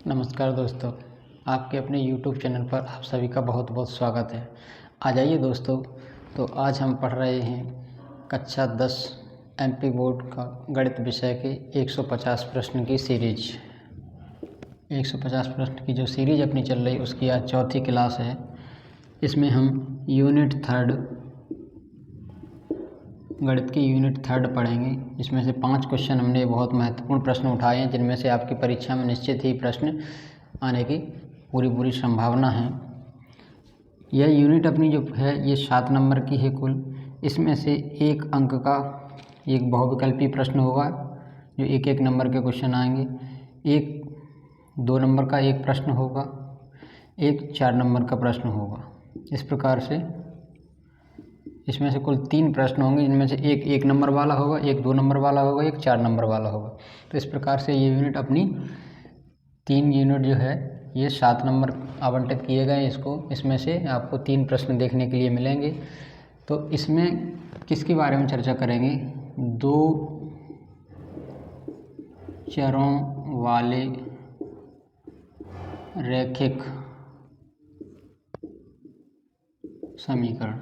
नमस्कार दोस्तों, आपके अपने YouTube चैनल पर आप सभी का बहुत बहुत स्वागत है। आ जाइए दोस्तों, तो आज हम पढ़ रहे हैं कक्षा 10 MP बोर्ड का गणित विषय के 150 प्रश्न की सीरीज। 150 प्रश्न की जो सीरीज अपनी चल रही उसकी आज चौथी क्लास है। इसमें हम यूनिट 3 गणित की यूनिट 3 पढ़ेंगे। इसमें से 5 क्वेश्चन हमने बहुत महत्वपूर्ण प्रश्न उठाए हैं, जिनमें से आपकी परीक्षा में निश्चित ही प्रश्न आने की पूरी संभावना है। यह यूनिट अपनी जो है ये 7 नंबर की है कुल। इसमें से 1 अंक का एक बहुविकल्पी प्रश्न होगा, जो 1-1 नंबर के क्वेश्चन आएंगे। 2 नंबर का एक प्रश्न होगा, 1 4 नंबर का प्रश्न होगा। इस प्रकार से इसमें से कुल 3 प्रश्न होंगे, जिनमें से 1 नंबर वाला होगा, 1 2 नंबर वाला होगा, 1 4 नंबर वाला होगा। तो इस प्रकार से ये यूनिट अपनी 3 यूनिट जो है ये 7 नंबर आवंटित किए गए इसको। इसमें से आपको 3 प्रश्न देखने के लिए मिलेंगे। तो इसमें किसके बारे में चर्चा करेंगे? 2 चरों वाले रैखिक समीकरण,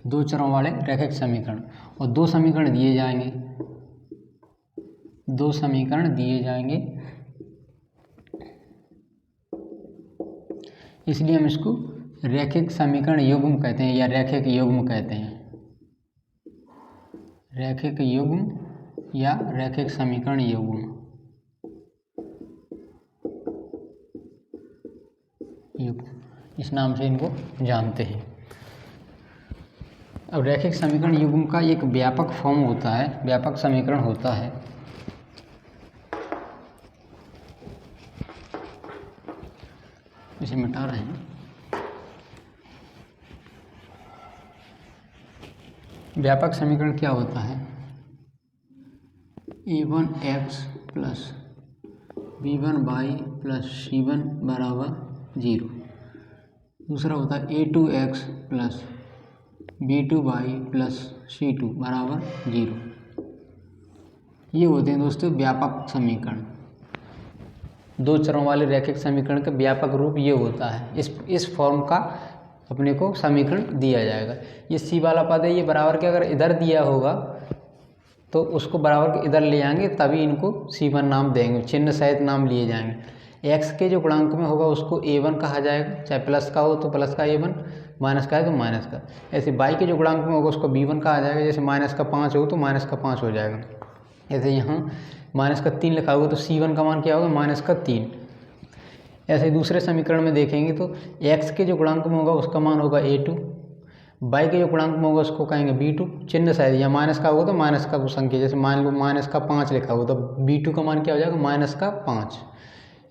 2 चरों वाले रैखिक समीकरण, और 2 समीकरण दिए जाएंगे। 2 समीकरण दिए जाएंगे, इसलिए हम इसको रैखिक समीकरण युग्म कहते हैं या रैखिक युग्म कहते हैं। रैखिक युग्म या रैखिक समीकरण युग्म। इस नाम से इनको जानते हैं। अब रैखिक समीकरण युग्म का एक व्यापक फॉर्म होता है, व्यापक समीकरण होता है। इसे मिटा रहे हैं। व्यापक समीकरण क्या होता है? a1x plus b1y plus c1 बराबर 0। दूसरा होता है a2x plus b2y plus c2 बराबर 0। ये होते हैं दोस्तों व्यापक समीकरण। 2 चरों वाले रैखिक समीकरण का व्यापक रूप ये होता है। इस फॉर्म का अपने को समीकरण दिया जाएगा। ये c वाला पद है, ये बराबर के अगर इधर दिया होगा तो उसको बराबर के इधर ले जाएंगे, तभी इनको c1 नाम देंगे, चिन्ह सहित नाम लिए जाएंगे। x के जो गुणांक में होगा उसको a1 कहा जाएगा, चाहे प्लस का हो तो प्लस का a1, माइनस का है तो माइनस का। ऐसे y के जो गुणांक में होगा उसको b1 कहा जाएगा, जैसे माइनस का 5 हो तो माइनस का 5 हो जाएगा। ऐसे यहाँ माइनस का 3 लिखा होगा तो c1 का मान क्या होगा? माइनस का 3। ऐसे दूसरे समीकरण में देखेंगे तो x के जो गुणांक में होगा उसका मान होगा a2, y के जो गुणांक में होगा उसको कहेंगे b2, चिन्ह सहित। या माइनस का होगा तो माइनस का वो संख्या, जैसे मान लो माइनस का 5 लिखा होगा तो b2 का मान क्या हो जाएगा? माइनस का 5।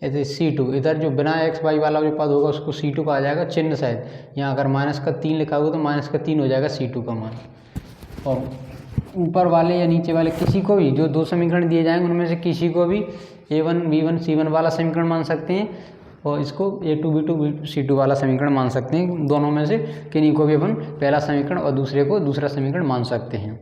ऐसे c2 इधर जो बिना x y वाला जो पद होगा उसको c2 कहा जाएगा, चिन्ह सहित। यहाँ अगर माइनस का 3 लिखा होगा तो माइनस का 3 हो जाएगा c2 का मान। और ऊपर वाले या नीचे वाले किसी को भी जो 2 समीकरण दिए जाएंगे उनमें से किसी को भी a1 b1 c1 वाला समीकरण मान सकते हैं, और इसको a2 b2 c2 वाला समीकरण मान सकते हैं। दोनों में से किन्हीं को भी अपन पहला समीकरण और दूसरे को दूसरा समीकरण मान सकते हैं।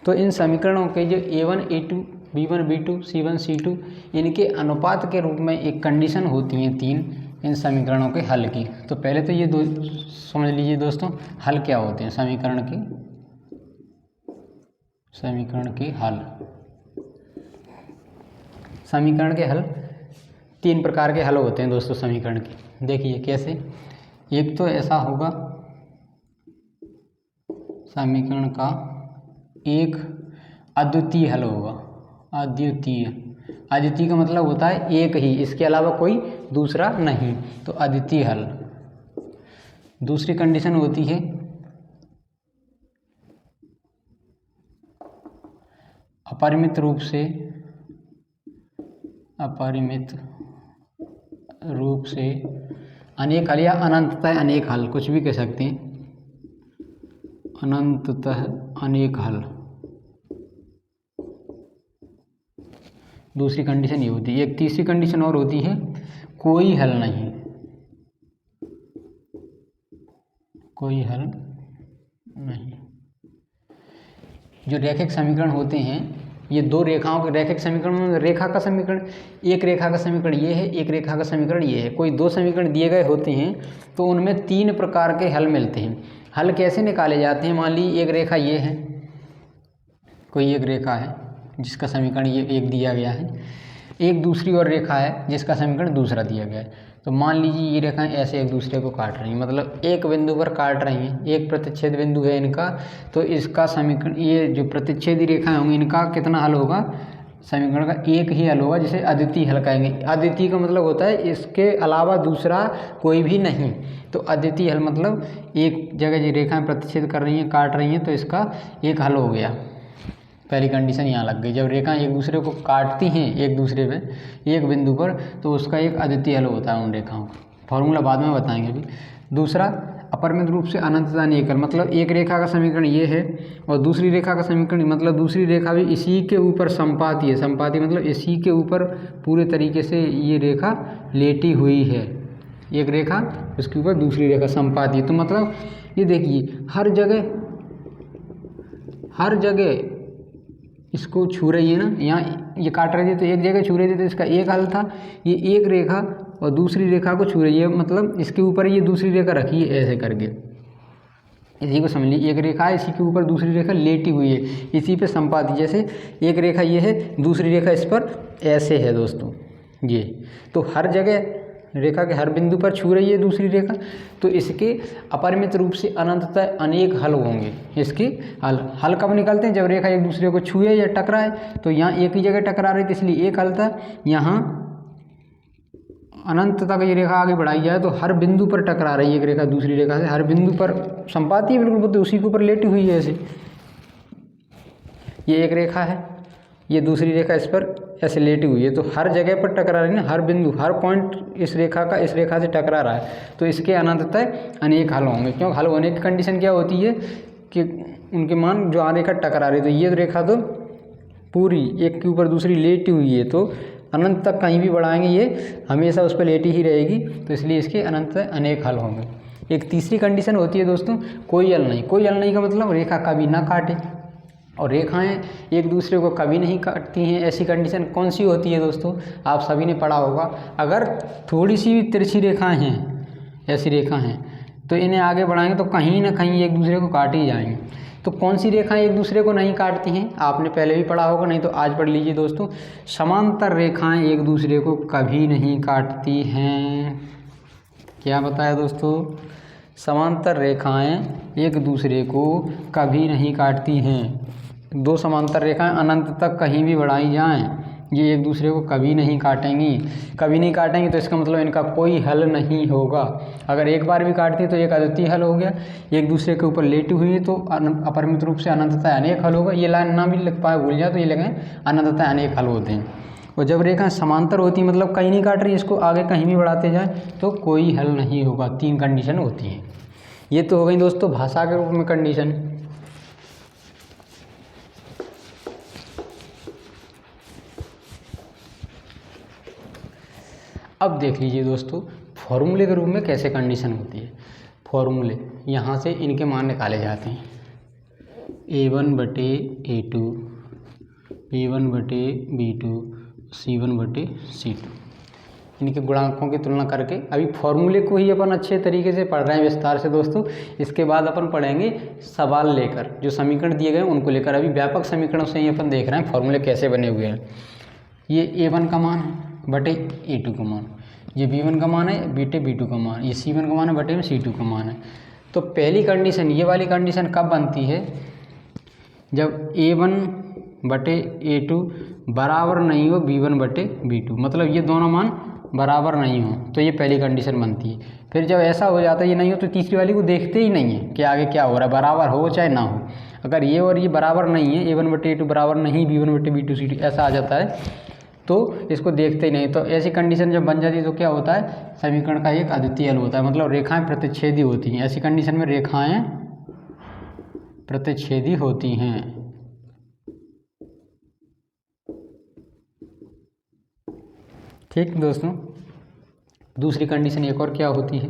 तो इन समीकरणों के जो a1 a2 b1 b2 c1 c2 इनके अनुपात के रूप में एक कंडीशन होती हैं 3 इन समीकरणों के हल की। तो पहले तो ये समझ लीजिए दोस्तों, हल क्या होते हैं समीकरण के हल। समीकरण के हल 3 प्रकार के हल होते हैं दोस्तों समीकरण के। देखिए कैसे। एक तो ऐसा होगा, समीकरण का एक अद्वितीय हल होगा। अद्वितीय का मतलब होता है एक ही, इसके अलावा कोई दूसरा नहीं, तो अद्वितीय हल। दूसरी कंडीशन होती है अपरिमित रूप से अनेक हल, या अनंततः अनेक हल, कुछ भी कह सकते हैं। अनंततः अनेक हल। दूसरी कंडीशन ये होती है। एक तीसरी कंडीशन और होती है, कोई हल नहीं। कोई हल नहीं। जो रैखिक समीकरण होते हैं ये दो रेखाओं के रैखिक समीकरण में रेखा का समीकरण, एक रेखा का समीकरण ये है, एक रेखा का समीकरण ये है। कोई दो समीकरण दिए गए होते हैं तो उनमें तीन प्रकार के हल मिलते हैं। हल कैसे निकाले जाते हैं? मान लीजिए एक रेखा ये है, कोई एक रेखा है जिसका समीकरण ये एक दिया गया है, एक दूसरी और रेखा है जिसका समीकरण दूसरा दिया गया है। तो मान लीजिए ये रेखाएं ऐसे एक दूसरे को काट रही हैं, मतलब एक बिंदु पर काट रही हैं, एक प्रतिच्छेद बिंदु है इनका, तो इसका समीकरण, ये जो प्रतिच्छेदी रेखाएं होंगी इनका कितना हल होगा? समीकरण का एक ही हल होगा, जिसे अद्वितीय हल कहेंगे। अद्वितीय का मतलब होता है इसके अलावा दूसरा कोई भी नहीं। तो अद्वितीय हल मतलब एक जगह जो रेखाएं प्रतिच्छेद कर रही हैं, काट रही हैं, तो इसका एक हल हो गया। पहली कंडीशन यहाँ लग गई। जब रेखाएं एक दूसरे को काटती हैं एक दूसरे पे एक बिंदु पर, तो उसका एक अद्वितीय हल होता है उन रेखाओं का। फॉर्मूला बाद में बताएंगे अभी। दूसरा, अपरिमित रूप से अनंतता अनेक हल, मतलब एक रेखा का समीकरण ये है और दूसरी रेखा का समीकरण, मतलब दूसरी रेखा भी इसी के ऊपर संपाती है। संपाती मतलब इसी के ऊपर पूरे तरीके से ये रेखा लेटी हुई है। एक रेखा उसके ऊपर दूसरी रेखा संपाती है। तो मतलब ये देखिए हर जगह इसको छू रही है ना, यहाँ ये काट रही थी तो एक जगह छू रही थी, तो इसका एक हल था। ये एक रेखा और दूसरी रेखा को छू रही है, मतलब इसके ऊपर ये दूसरी रेखा रखी है ऐसे करके, इसी को समझ लीजिए। एक रेखा है, इसी के ऊपर दूसरी रेखा लेटी हुई है, इसी पे संपाती। जैसे एक रेखा ये है, दूसरी रेखा इस पर ऐसे है दोस्तों ये, तो हर जगह रेखा के हर बिंदु पर छू रही है दूसरी रेखा, तो इसके अपरिमित रूप से अनंत तक अनेक हल होंगे। इसके हल कब निकलते हैं? जब रेखा एक दूसरे को छुए या टकराए। तो यहाँ एक ही जगह टकरा रही थी इसलिए एक हल था। यहाँ अनंत तक ये रेखा आगे बढ़ाई जाए तो हर बिंदु पर टकरा रही है एक रेखा दूसरी रेखा से, हर बिंदु पर संपाती है बिल्कुल, तो उसी के ऊपर लेटी हुई है ऐसे। ये एक रेखा है, ये दूसरी रेखा इस पर ऐसे लेटी हुई है, तो हर जगह पर टकरा रही है ना, हर बिंदु, हर पॉइंट इस रेखा का इस रेखा से टकरा रहा है। तो इसके अनंततः अनेक हल होंगे। क्यों? हल होने की कंडीशन क्या होती है कि उनके मान जो रेखा टकरा रही है, तो ये रेखा तो पूरी एक के ऊपर दूसरी लेटी हुई है, तो अनंत तक कहीं भी बढ़ाएंगे ये हमेशा उस पर लेटी ही रहेगी, तो इसलिए इसके अनंततः अनेक हल होंगे। एक तीसरी कंडीशन होती है दोस्तों, कोई हल नहीं। कोई हल नहीं का मतलब रेखा कभी ना काटे और रेखाएं एक दूसरे को कभी नहीं काटती हैं। ऐसी कंडीशन कौन सी होती है दोस्तों? आप सभी ने पढ़ा होगा, अगर थोड़ी सी भी तिरछी रेखाएं हैं, ऐसी रेखा हैं, तो इन्हें आगे बढ़ाएंगे तो कहीं ना कहीं एक दूसरे को काट ही जाएंगे। तो कौन सी रेखाएं एक दूसरे को नहीं काटती हैं? आपने पहले भी पढ़ा होगा, नहीं तो आज पढ़ लीजिए दोस्तों। समांतर रेखाएं एक दूसरे को कभी नहीं काटती हैं। क्या बताया दोस्तों? समांतर रेखाएं एक दूसरे को कभी नहीं काटती हैं। दो समांतर रेखाएं अनंत तक कहीं भी बढ़ाई जाएं, ये एक दूसरे को कभी नहीं काटेंगी। कभी नहीं काटेंगी तो इसका मतलब इनका कोई हल नहीं होगा। अगर एक बार भी काटती है तो एक अद्वितीय हल हो गया, एक दूसरे के ऊपर लेटी हुई है तो अपरिमित रूप से अनंततः अनेक हल होगा। ये लाइन ना भी लिख पाए, भूल जाए तो ये लिखें अनंततः अनेक हल होते हैं। और जब रेखाएं समांतर होती हैं, मतलब कहीं नहीं काट रही, इसको आगे कहीं भी बढ़ाते जाएँ तो कोई हल नहीं होगा। तीन कंडीशन होती हैं। ये तो हो गई दोस्तों भाषा के रूप में कंडीशन। अब देख लीजिए दोस्तों फॉर्मूले के रूप में कैसे कंडीशन होती है। फॉर्मूले यहाँ से इनके मान निकाले जाते हैं। A1/A2, B1/B2, C1/C2, इनके गुणांकों की तुलना करके अभी फॉर्मूले को ही अपन अच्छे तरीके से पढ़ रहे हैं विस्तार से दोस्तों। इसके बाद अपन पढ़ेंगे सवाल लेकर, जो समीकरण दिए गए उनको लेकर। अभी व्यापक समीकरणों से ही अपन देख रहे हैं फॉर्मूले कैसे बने हुए हैं। ये A1 का मान है बटे A2 का मान, ये B1 का मान है बटे B2 का मान, ये C1 का मान है बटे में C2 का मान है। तो पहली कंडीशन, ये वाली कंडीशन कब बनती है? जब A1/A2 बराबर नहीं हो B1/B2, मतलब ये दोनों मान बराबर नहीं हो, तो ये पहली कंडीशन बनती है। फिर जब ऐसा हो जाता है ये नहीं हो, तो तीसरी वाली को देखते ही नहीं है कि आगे क्या हो रहा है, बराबर हो चाहे ना हो। अगर ये और ये बराबर नहीं है, A1/A2 बराबर नहीं B1/B2 C2 ऐसा आ जाता है, तो इसको देखते ही नहीं। तो ऐसी कंडीशन जब बन जाती है तो क्या होता है? समीकरण का एक अद्वितीय हल होता है, मतलब रेखाएं प्रतिच्छेदी होती हैं। ऐसी कंडीशन में रेखाएं प्रतिच्छेदी होती हैं। ठीक दोस्तों, दूसरी कंडीशन एक और क्या होती है?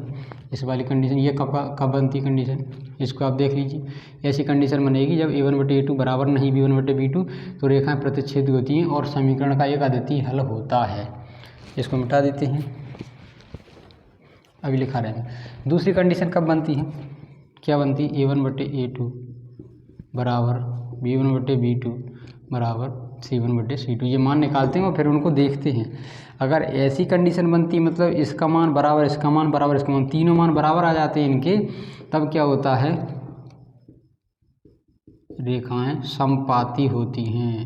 इस वाली कंडीशन ये कब बनती कंडीशन, इसको आप देख लीजिए। ऐसी कंडीशन बनेगी जब a1/a2 बराबर नहीं b1/b2, तो रेखाएं प्रतिच्छेदी होती हैं और समीकरण का एक अद्वितीय हल होता है। इसको मिटा देते हैं, अभी लिखा रहेंगे। दूसरी कंडीशन कब बनती है, क्या बनती है, a1/a2 बराबर b1/b2 बराबर c1/c2। ये मान निकालते हैं और फिर उनको देखते हैं। अगर ऐसी कंडीशन बनती मतलब इसका मान बराबर इसका मान बराबर इसका मान, तीनों मान बराबर आ जाते हैं इनके, तब क्या होता है, रेखाएं समपाती होती हैं,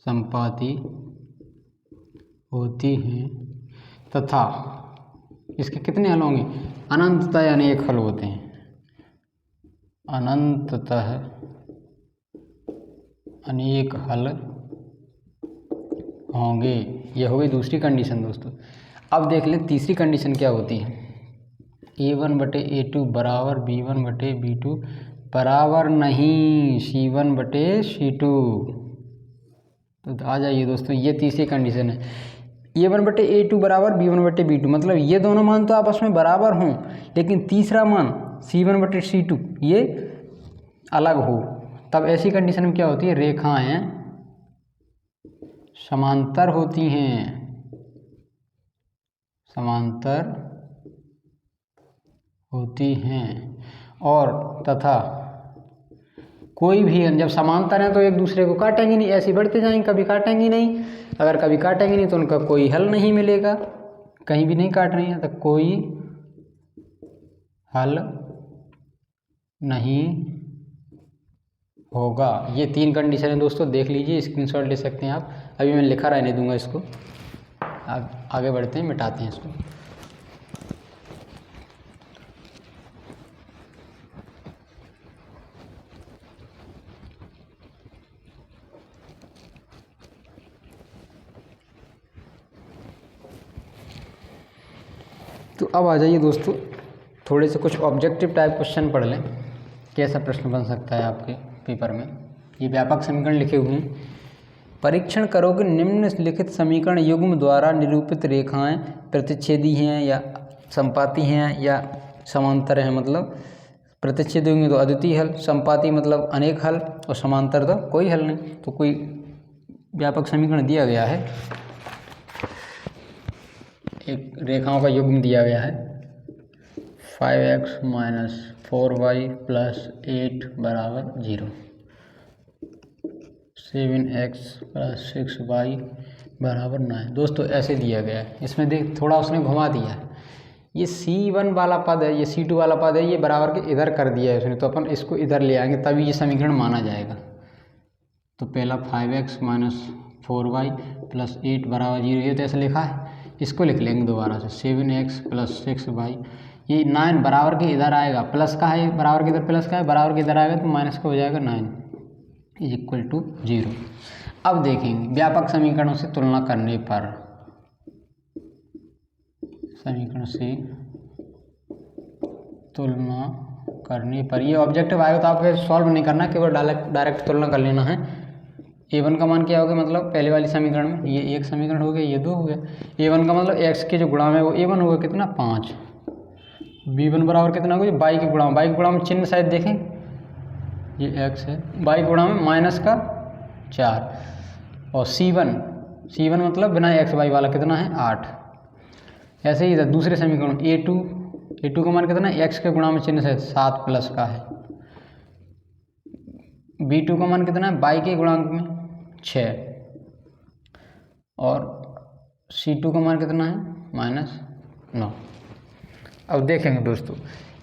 समपाती होती हैं तथा इसके कितने हल होंगे, अनंततः अनेक हल होते हैं, अनंततः अनेक हल होंगे। यह हो गई दूसरी कंडीशन दोस्तों। अब देख लें तीसरी कंडीशन क्या होती है, a1/a2 बराबर b1/b2 बराबर नहीं c1/c2। तो आ जाइए दोस्तों, ये तीसरी कंडीशन है, a1/a2 बराबर b1/b2, मतलब ये दोनों मान तो आपस में बराबर हों, लेकिन तीसरा मान c1/c2 ये अलग हो, तब ऐसी कंडीशन में क्या होती है, रेखाएं समांतर होती हैं, समांतर होती हैं और तथा कोई भी जब समांतर हैं तो एक दूसरे को काटेंगे नहीं, ऐसे बढ़ते जाएंगे, कभी काटेंगे नहीं। अगर कभी काटेंगे नहीं तो उनका कोई हल नहीं मिलेगा, कहीं भी नहीं काट रही हैं तो कोई हल नहीं होगा। ये तीन कंडीशन है दोस्तों, देख लीजिए, स्क्रीनशॉट ले सकते हैं आप। अभी मैं लिखा रहने दूंगा इसको, आगे बढ़ते हैं, मिटाते हैं इसको। तो अब आ जाइए दोस्तों, थोड़े से कुछ ऑब्जेक्टिव टाइप क्वेश्चन पढ़ लें, कैसा प्रश्न बन सकता है आपके पेपर में। ये व्यापक समीकरण लिखे हुए हैं। परीक्षण करो कि निम्नलिखित समीकरण युग्म द्वारा निरूपित रेखाएं प्रतिच्छेदी हैं या संपाती हैं या समांतर हैं। मतलब प्रतिच्छेदी होंगी तो अद्वितीय हल, संपाती मतलब अनेक हल, और समांतर तो कोई हल नहीं। तो कोई व्यापक समीकरण दिया गया है, एक रेखाओं का युग्म दिया गया है, 5x - 4y + 8 बराबर 0, 7x + 6y बराबर 9। दोस्तों ऐसे दिया गया है, इसमें देख थोड़ा उसने घुमा दिया है, ये C1 वाला पद है, ये C2 वाला पद है, ये बराबर के इधर कर दिया है उसने, तो अपन इसको इधर ले आएंगे तभी ये समीकरण माना जाएगा। तो पहला 5x - 4y + 8 बराबर 0, ये तो ऐसे लिखा है, इसको लिख लेंगे दोबारा से, 7x + 6y, ये 9 बराबर के इधर आएगा, प्लस का है, बराबर के इधर प्लस का है, बराबर के इधर आएगा तो माइनस का हो जाएगा, 9 = 0। अब देखेंगे व्यापक समीकरणों से तुलना करने पर, समीकरण से तुलना करने पर, ये ऑब्जेक्टिव आएगा तो आपको सॉल्व नहीं करना, केवल डायरेक्ट तुलना कर लेना है। a1 का मान क्या हो गया, मतलब पहले वाली समीकरण में ये एक समीकरण हो गया, ये दो हो गया। a1 का मतलब x के जो गुणा में वो a1 होगा कितना, 5। b1 बराबर कितना होगा, y के गुणा में चिन्ह शायद देखें, ये x है, y के गुणा में माइनस का 4, और c1 मतलब बिना x y वाला कितना है, 8। ऐसे ही इधर दूसरे समीकरण a2 का मान कितना है, x के गुणा में चिन्ह से 7 प्लस का है। b2 का मान कितना है, y के गुणांक में 6, और c2 का मान कितना है, -9। अब देखेंगे दोस्तों,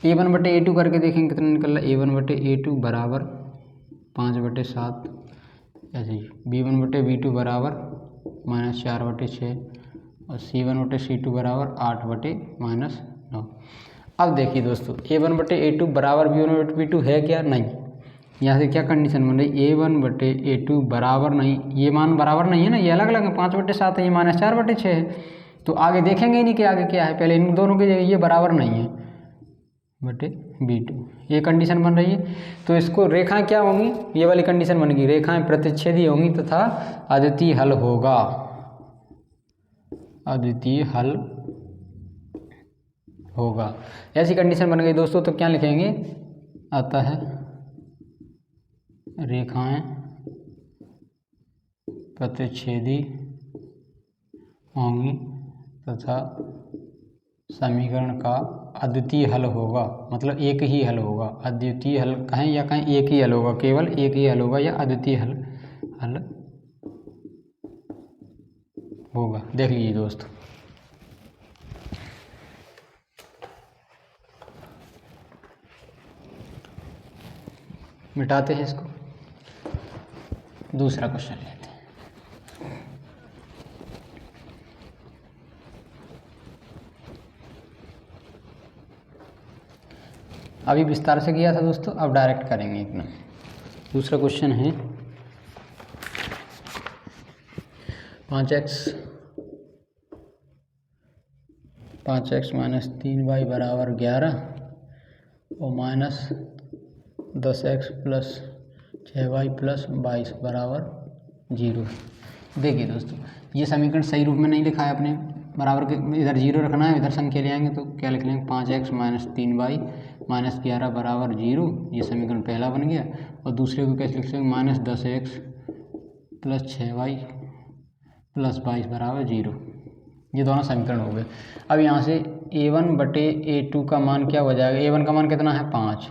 a1/a2 करके देखेंगे कितना निकल रहा है, a1/a2 बराबर 5/7, ऐसे ही b1/b2 बराबर -4/6, और c1/c2 बराबर 8/-9। अब देखिए दोस्तों, a1/a2 बराबर b1/b2 है क्या, नहीं। यहाँ से क्या कंडीशन बन रही, a1/a2 बराबर नहीं, ये मान बराबर नहीं है ना, ये अलग अलग है, 5/7 है, ये -4/6 है, तो आगे देखेंगे ही नहीं कि आगे क्या है, पहले इन दोनों की जगह ये बराबर नहीं है b2, ये कंडीशन बन रही है। तो इसको रेखाएं क्या होंगी, ये वाली कंडीशन बनेगी, रेखाएं प्रतिच्छेदी होंगी तथा अद्वितीय हल होगा, अद्वितीय हल होगा। ऐसी कंडीशन बन गई दोस्तों, तो क्या लिखेंगे, अतः रेखाएं प्रतिच्छेदी होंगी तथा समीकरण का अद्वितीय हल होगा, मतलब एक ही हल होगा। अद्वितीय हल कहें या कहें एक ही हल होगा, केवल एक ही हल होगा या अद्वितीय हल होगा। देख लीजिए दोस्तों, मिटाते हैं इसको, दूसरा क्वेश्चन लेते हैं। अभी विस्तार से किया था दोस्तों, अब डायरेक्ट करेंगे एकदम। दूसरा क्वेश्चन है 5x माइनस 3y बराबर 11 और minus 10x plus 6y plus 22 बराबर 0। देखिए दोस्तों, ये समीकरण सही रूप में नहीं लिखा है अपने, बराबर के इधर 0 रखना है, इधर संख्या ले आएंगे तो क्या लिख लेंगे, 5x माइनस 3y माइनस 11 बराबर 0। ये समीकरण पहला बन गया। और दूसरे को कैसे लिख सकते हैं, minus 10x plus 6y plus 22 बराबर 0। ये दोनों समीकरण हो गए। अब यहाँ से a1/a2 का मान क्या हो जाएगा, a1 का मान कितना है 5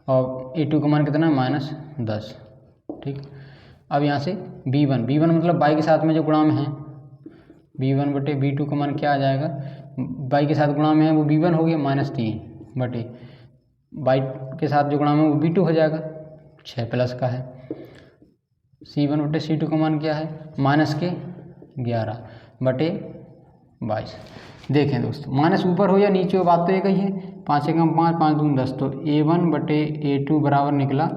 और a2 का मान कितना है -10। ठीक, अब यहाँ से b1 मतलब y के साथ में जो गुणा में है, b1/b2 का मान क्या आ जाएगा, y के साथ गुणा में है वो b1 हो गया, -3 y के साथ जो गुणा में वो b2 हो जाएगा, 6 प्लस का है। c1/c2 का मान क्या है, -11/22। देखें दोस्तों, माइनस ऊपर हो या नीचे हो, बात तो एक ही है। 5 एकम 5, 5 दूनी 10, तो a1/a2 बराबर निकला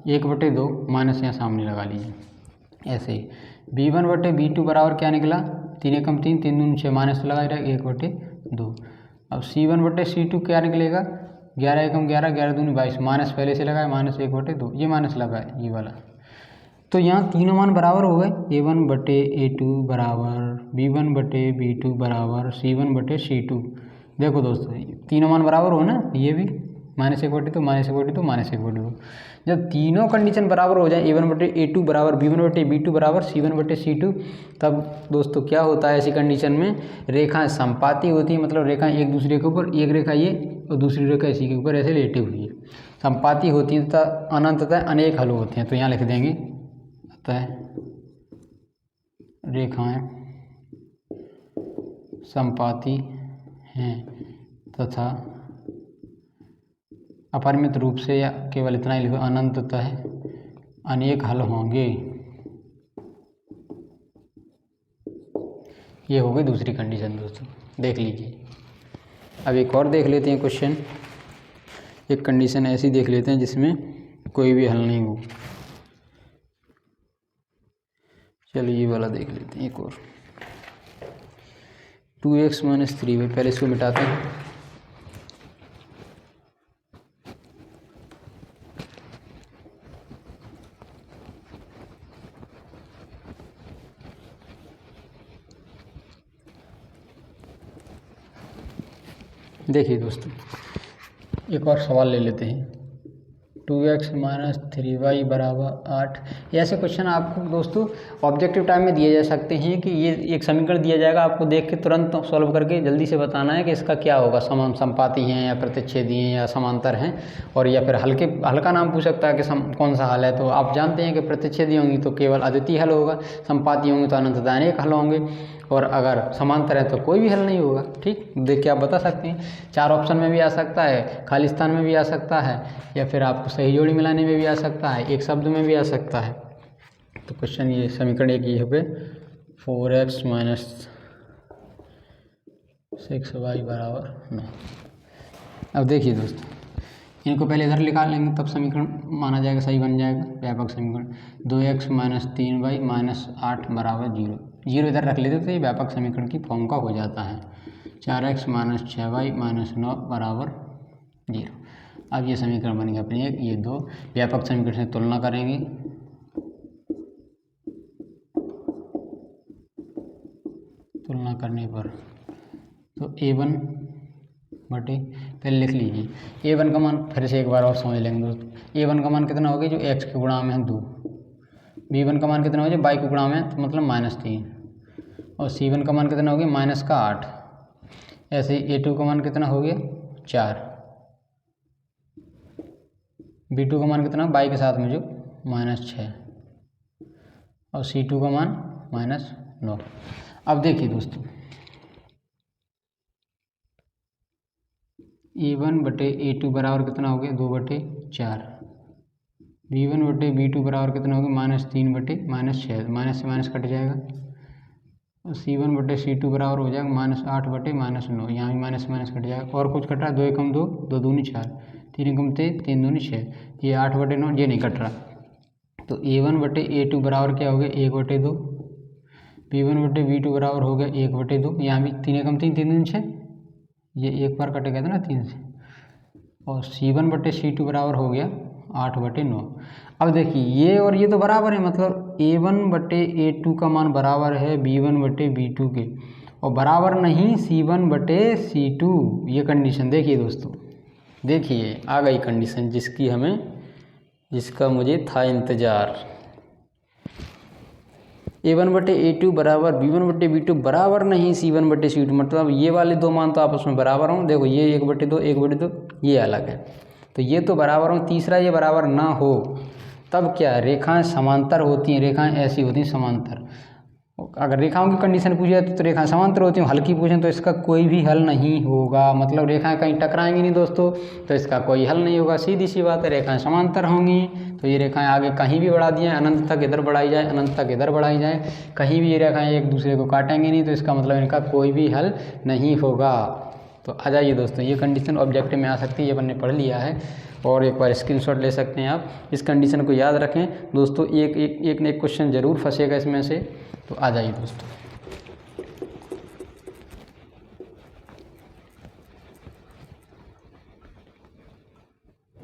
1/2, माइनस यहाँ सामने लगा लीजिए। ऐसे ही b1/b2 बराबर क्या निकला, 3 एकम 3, 3 दूनी 6, माइनस लगा रहा 1/2। अब c1/c2 क्या निकलेगा, 11 एकम 11, 11 दूनी 22, माइनस पहले से लगाए, -1/2, ये माइनस लगा है ये वाला। तो यहाँ तीनों मान बराबर हो गए, a1/a2 बराबर b1/b2 बराबर c1/c2। देखो दोस्तों, तीनों मान बराबर हो ना, ये भी -1/2, -1/2, -1/2। जब तीनों कंडीशन बराबर हो जाए, a1/a2 बराबर b1/b2 बराबर c1/c2, तब दोस्तों क्या होता है, ऐसी कंडीशन में रेखाएं संपाती होती है, मतलब रेखाएं एक दूसरे के ऊपर, एक रेखा ये और दूसरी रेखा इसी के ऊपर ऐसे लेटी हुई है, संपाती होती है तथा अनंततः अनेक हल होते हैं। तो यहाँ लिख देंगे, अतः रेखाएं संपाती हैं तथा अपरिमित रूप से, या केवल इतना ही लिखो, अनंततः अनेक हल होंगे। ये हो गई दूसरी कंडीशन दोस्तों, देख लीजिए। अब एक और देख लेते हैं क्वेश्चन, एक कंडीशन ऐसी देख लेते हैं जिसमें कोई भी हल नहीं हो। चलिए ये वाला देख लेते हैं एक और, 2x माइनस 3y, पहले इसको मिटाते हैं। देखिए दोस्तों, एक और सवाल ले लेते हैं, 2x माइनस 3y बराबर 8। ऐसे क्वेश्चन आपको दोस्तों ऑब्जेक्टिव टाइम में दिए जा सकते हैं कि ये एक समीकरण दिया जाएगा, आपको देख के तुरंत सॉल्व करके जल्दी से बताना है कि इसका क्या होगा, संपाती हैं या प्रतिच्छेदी हैं या समांतर हैं, और या फिर हल का नाम पूछ सकता है कि कौन सा हल है। तो आप जानते हैं कि प्रतिच्छेदी होंगी तो केवल अद्वितीय हल होगा, संपाती होंगी तो अनंततः अनेक हल होंगे, और अगर समांतर है तो कोई भी हल नहीं होगा। ठीक, देख के आप बता सकते हैं, 4 ऑप्शन में भी आ सकता है, खाली स्थान में भी आ सकता है, या फिर आपको सही जोड़ी मिलाने में भी आ सकता है, एक शब्द में भी आ सकता है। तो क्वेश्चन ये समीकरण एक ये है, 4x माइनस 6y बराबर 9। अब देखिए दोस्तों, इनको पहले इधर निकाल लेंगे तब समीकरण माना जाएगा, सही बन जाएगा व्यापक समीकरण। 2x माइनस 3y माइनस 8 बराबर 0, 0 इधर रख लेते तो ये व्यापक समीकरण की फॉर्म का हो जाता है। 4x माइनस 6y माइनस 9 बराबर 0। अब ये समीकरण बन गया अपने एक, ये 2 व्यापक समीकरण से तुलना करेंगे, तुलना करने पर तो a1 बटे, पहले लिख लीजिए ए वन का मान, फिर से एक बार और समझ लेंगे दोस्तों। ए वन का मान कितना हो गया जो एक्स के गुणा में है 2, बी वन का मान कितना हो गया वाई के गुणा में है तो मतलब -3, और सी वन का मान कितना हो गया -8। ऐसे ही ए टू का मान कितना हो गया 4, बी टू का मान कितना वाई के साथ में जो -6, और सी टू का मान -9। अब देखिए दोस्तों ए वन बटे ए टू बराबर कितना हो गया 2/4, बी वन बटे बी टू बराबर कितना हो गया -3 बटे -6, माइनस से माइनस कट जाएगा, और सी वन बटे सी टू बराबर हो जाएगा -8 बटे -9, यहाँ भी माइनस माइनस कट जाएगा, और कुछ कट रहा है 2 एकम 2, 2 दूनी 4, 3 एकम 3, 3 दूनी 6, ये 8 बटे 9 ये नहीं कट रहा। तो ए वन बटे ए टू बराबर क्या हो गया 1/2, बी वन बटे बी टू बराबर हो गया 1/2, यहाँ भी 3 एकम 3, 3 दूनी 6, ये एक बार कटेगा था ना 3 से, और सी वन बटे सी टू बराबर हो गया 8/9। अब देखिए ये और ये तो बराबर है, मतलब ए वन बटे ए टू का मान बराबर है बी वन बटे बी टू के, और बराबर नहीं सी वन बटे सी टू। ये कंडीशन देखिए दोस्तों, देखिए आ गई कंडीशन जिसका मुझे था इंतज़ार। ए वन बटे ए टू बराबर बी वन बटे बी टू बराबर नहीं सी वन बटे सी टू, मतलब ये वाले दो मान तो आपस में बराबर हों। देखो ये 1/2 1/2 ये अलग है, तो ये तो बराबर हो, तीसरा ये बराबर ना हो तब क्या रेखाएं समांतर होती हैं, रेखाएं ऐसी होती हैं समांतर। अगर रेखाओं की कंडीशन पूछी जाए तो रेखाएं समांतर होती हैं, हल्की पूछें तो इसका कोई भी हल नहीं होगा, मतलब रेखाएं कहीं टकराएंगी नहीं दोस्तों, तो इसका कोई हल नहीं होगा। सीधी सी बात है, रेखाएं समांतर होंगी तो ये रेखाएं आगे कहीं भी बढ़ा दी जाए, अनंत तक इधर बढ़ाई जाए, अनंत तक इधर बढ़ाई जाए, कहीं भी ये रेखाएं एक दूसरे को काटेंगी नहीं, तो इसका मतलब इनका कोई भी हल नहीं होगा। तो आ जाइए दोस्तों, ये कंडीशन ऑब्जेक्टिव में आ सकती है, ये मैंने पढ़ लिया है, और एक बार स्क्रीनशॉट ले सकते हैं आप। इस कंडीशन को याद रखें दोस्तों, एक न एक क्वेश्चन जरूर फंसेगा इसमें से। तो आ जाइए दोस्तों,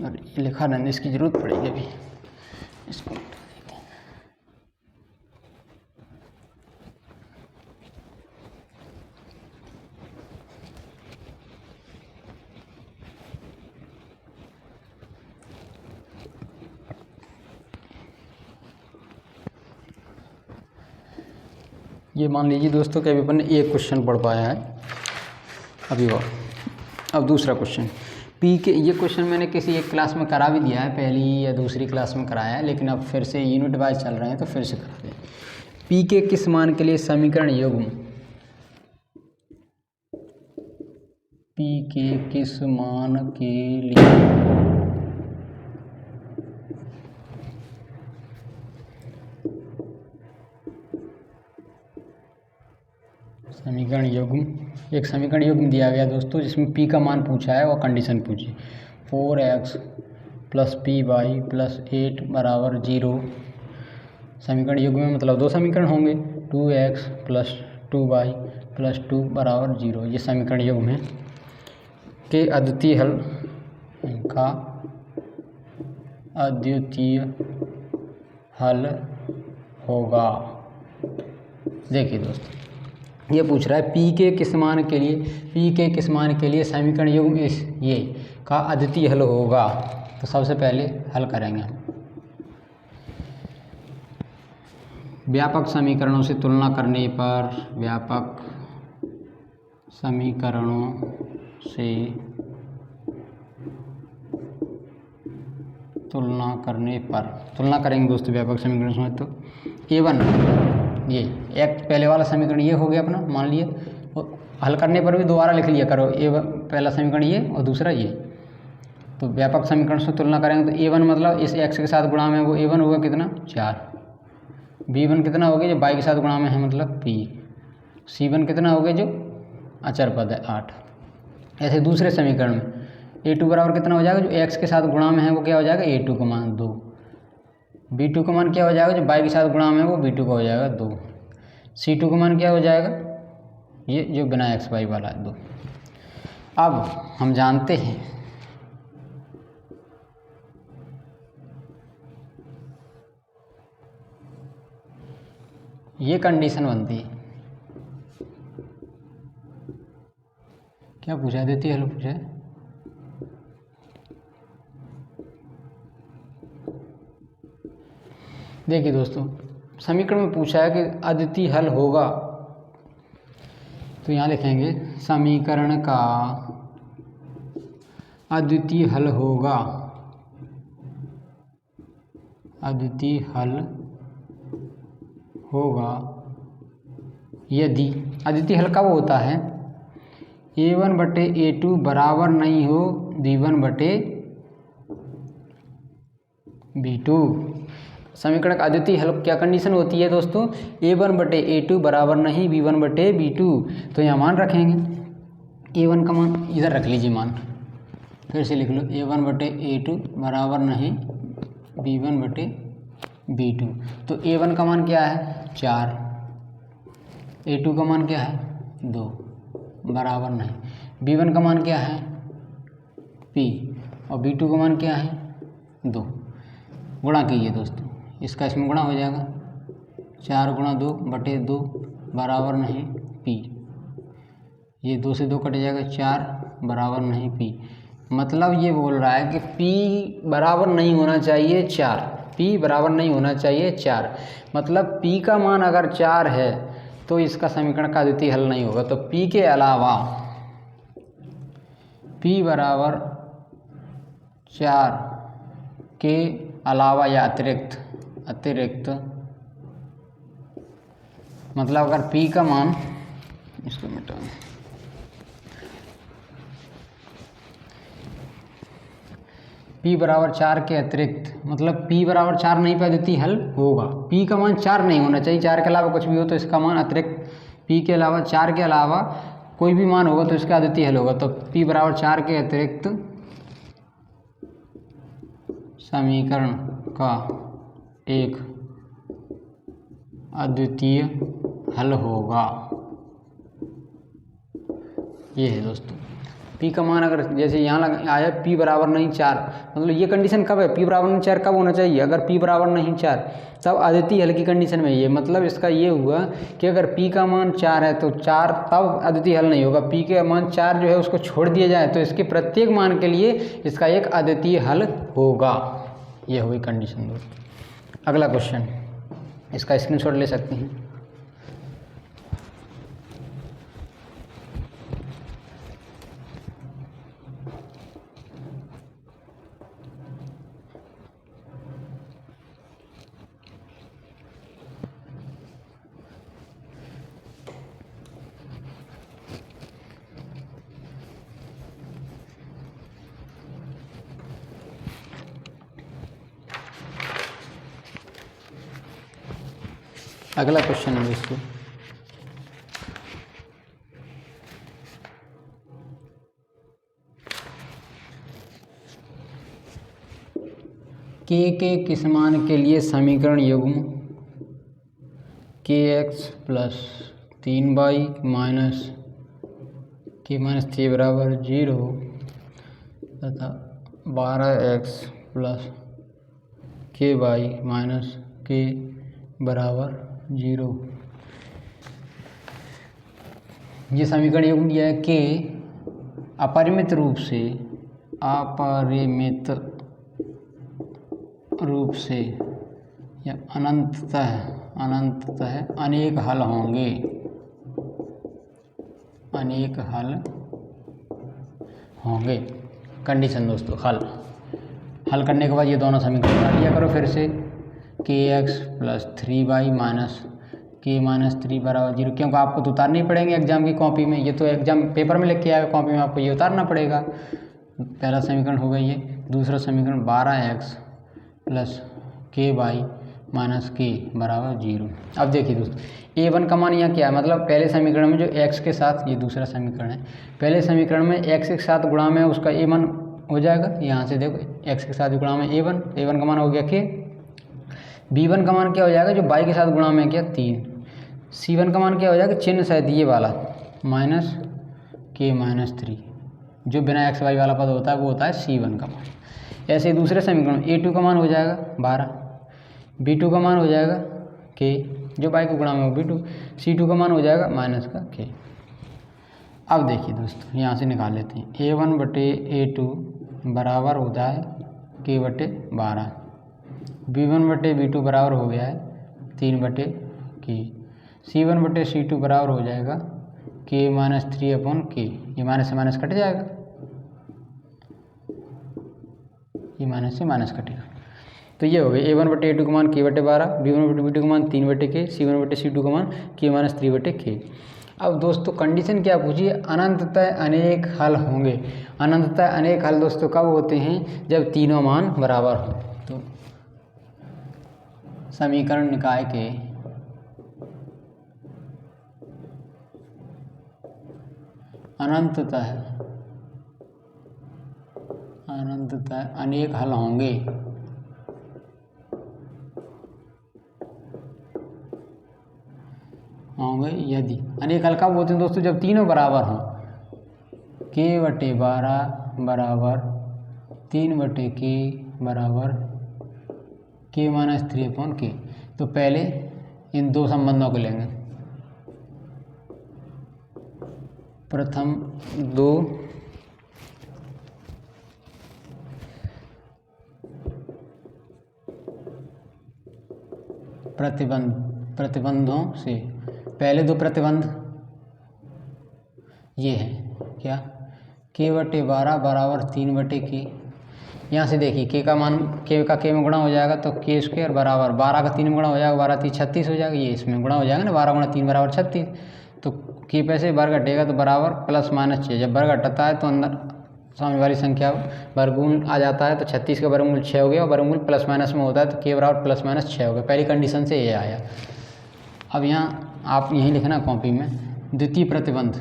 और ये लिखा रहने इसकी ज़रूरत पड़ेगी अभी, इसको ये मान लीजिए दोस्तों कि अभी अपन ने एक क्वेश्चन पढ़ पाया है अभी, और अब दूसरा क्वेश्चन पी के, ये क्वेश्चन मैंने किसी एक क्लास में करा भी दिया है, पहली या दूसरी क्लास में कराया है, लेकिन अब फिर से यूनिट वाइज चल रहे हैं तो फिर से करा दें। पी के किस मान के लिए समीकरण युग्म, पी के किस मान के लिए समीकरण युग्म, एक समीकरण युग्म दिया गया दोस्तों जिसमें पी का मान पूछा है और कंडीशन पूछी 4x + py + 8 बराबर 0। समीकरण युग्म में मतलब दो समीकरण होंगे, 2x + 2y + 2 बराबर 0। ये समीकरण युग्म है के अद्वितीय हल का अद्वितीय हल होगा। देखिए दोस्तों, ये पूछ रहा है पी के किस मान के लिए, पी के किस मान के लिए समीकरण युग्म इस ये का अद्वितीय हल होगा। तो सबसे पहले हल करेंगे हम, व्यापक समीकरणों से तुलना करने पर, व्यापक समीकरणों से तुलना करने पर, तुलना करेंगे दोस्तों व्यापक समीकरणों से, तो a1 ये एक पहले वाला समीकरण ये हो गया अपना, मान लिए, और हल करने पर भी दोबारा लिख लिया करो, a1 पहला समीकरण ये और दूसरा ये। तो व्यापक समीकरण से तुलना करेंगे तो a1 मतलब इस x के साथ गुणा में वो a1 होगा कितना 4, b1 कितना हो गया जो y के साथ गुणा में है मतलब p, c1 कितना हो गया जो अचर पद है 8। ऐसे दूसरे समीकरण में a2 बराबर कितना हो जाएगा जो x के साथ गुणा में है वो क्या हो जाएगा a2 का मान 2, b2 का मान क्या हो जाएगा जो y के साथ गुणा में है वो b2 का हो जाएगा 2, c2 का मान क्या हो जाएगा ये जो बिना xy वाला है 2। अब हम जानते हैं ये कंडीशन बनती है क्या पूछा, अद्वितीय हल पूछा है। देखिए दोस्तों, समीकरण में पूछा है कि अद्वितीय हल होगा, तो यहाँ लिखेंगे समीकरण का अद्वितीय हल होगा, अद्वितीय हल होगा यदि, अद्वितीय हल कब होता है, A1 बटे A2 बराबर नहीं हो B1 बटे B2। समीकरण का अद्वितीय हल क्या कंडीशन होती है दोस्तों, A1 बटे A2 बराबर नहीं B1 बटे B2। तो यहाँ मान रखेंगे, A1 का मान इधर रख लीजिए, मान फिर से लिख लो, A1 बटे A2 बराबर नहीं B1 बटे B2। तो A1 का मान क्या है 4, A2 का मान क्या है 2 बराबर नहीं, B1 का मान क्या है P और B2 का मान क्या है 2। गुणा कीजिए दोस्तों, इसका इसमें गुणा हो जाएगा, 4 गुणा 2 बटे 2 बराबर नहीं P, ये 2 से 2 कट जाएगा, 4 बराबर नहीं P। मतलब ये बोल रहा है कि P बराबर नहीं होना चाहिए 4, P बराबर नहीं होना चाहिए 4। मतलब P का मान अगर 4 है तो इसका समीकरण का अद्वितीय हल नहीं होगा। तो P के अलावा, P बराबर 4 के अलावा या अतिरिक्त मतलब अगर P का मान, इसको मिटा दें, P बराबर 4 के अतिरिक्त, मतलब P बराबर 4 नहीं पे अद्वितीय हल होगा। P का मान 4 नहीं होना चाहिए, 4 के अलावा कुछ भी हो तो इसका मान अतिरिक्त, P के अलावा 4 के अलावा कोई भी मान होगा तो इसका अद्वितीय हल होगा। तो P बराबर 4 के अतिरिक्त समीकरण का एक अद्वितीय हल होगा। ये है दोस्तों, P का मान अगर जैसे यहाँ आया P बराबर नहीं 4, मतलब ये कंडीशन कब है, P बराबर नहीं 4 कब होना चाहिए, अगर P बराबर नहीं 4 तब अद्वितीय हल की कंडीशन में ये, मतलब इसका ये हुआ कि अगर P का मान 4 है तो 4 तब अद्वितीय हल नहीं होगा, P के मान 4 जो है उसको छोड़ दिया जाए तो इसके प्रत्येक मान के लिए इसका एक अद्वितीय हल होगा। ये हुई कंडीशन दोस्तों। अगला क्वेश्चन, इसका स्क्रीनशॉट ले सकते हैं। अगला क्वेश्चन है दोस्तों, के किस मान के लिए समीकरण युग्म kx plus 3y minus k minus 3 बराबर 0 तथा 12x plus ky minus k बराबर 0। ये समीकरण युग्म दिया है कि अपरिमित रूप से या अनंततः अनेक हल होंगे, कंडीशन दोस्तों। हल करने के बाद ये दोनों समीकरण बना लिया करो फिर से, kx plus 3y minus k minus 3 बराबर 0, क्योंकि आपको तो उतारने ही पड़ेंगे एग्जाम की कॉपी में, ये तो एग्जाम पेपर में लिख के आएगा, कॉपी में आपको ये उतारना पड़ेगा। पहला समीकरण हो गया ये। दूसरा समीकरण 12x plus ky minus k बराबर 0। अब देखिए दोस्तों, a1 का मान यहाँ क्या है, मतलब पहले समीकरण में जो x के साथ, ये दूसरा समीकरण है, पहले समीकरण में x के साथ गुणा में उसका a1 हो जाएगा। यहाँ से देखो x के साथ गुणा में a1 का मान हो गया k, b1 का मान क्या हो जाएगा, जो y के साथ गुणा में क्या 3, c1 का मान क्या हो जाएगा, चिन्ह शायद ये वाला माइनस k माइनस 3, जो बिना x y वाला पद होता है वो होता है c1 का मान। ऐसे ही दूसरे समीकरण a2 का मान हो जाएगा 12, b2 का मान हो जाएगा k, जो y को गुणा में हो b2, c2 का मान हो जाएगा माइनस का k। अब देखिए दोस्तों, यहाँ से निकाल लेते हैं। A1 बटे A2 बराबर होता है K बटे 12। B1 बटे B2 बराबर हो गया है 3 बटे K। C1 बटे C2 बराबर हो जाएगा K माइनस 3 अपॉन K। ये माइनस से माइनस कट जाएगा, ये माइनस से माइनस कटेगा। तो ये हो गया A1 बटे A2 का मान K बटे 12, B1 बटे B2 का मान 3 बटे K, C1 बटे C2 का मान K माइनस 3 बटे K। अब दोस्तों कंडीशन क्या पूछी है? अनंततः अनेक हल होंगे। अनंततः अनेक हल दोस्तों कब होते हैं? जब तीनों मान बराबर हो। तो समीकरण निकाय के अनंततः अनेक हल होंगे यदि। अनेक हल कब होते हैं दोस्तों? जब तीनों बराबर हों। K बटे 12 बराबर 3 बटे K बराबर K माइनस 3 अपॉन K। तो पहले इन दो संबंधों को लेंगे। प्रथम दो प्रतिबंधों से, पहले दो प्रतिबंध ये है क्या? K बटे 12 बराबर 3 बटे K। यहाँ से देखिए K का मान K का K में गुणा हो जाएगा तो K स्क्वायर बराबर 12 का 3 में गुणा हो जाएगा, 12 3 36 हो जाएगा। ये इसमें गुणा हो जाएगा ना, 12 गुणा 3 बराबर 36। तो K पैसे वर्ग घटेगा तो बराबर प्लस माइनस 6। जब वर्ग घटता है तो अंदर सामने वाली संख्या वर्गमूल आ जाता है। तो 36 का वर्गमूल 6 हो गया और वर्गमूल प्लस माइनस में होता है तो K बराबर प्लस माइनस 6 हो गया। पहली कंडीशन से ये आया। अब यहाँ आप यही लिखना कॉपी में, द्वितीय प्रतिबंध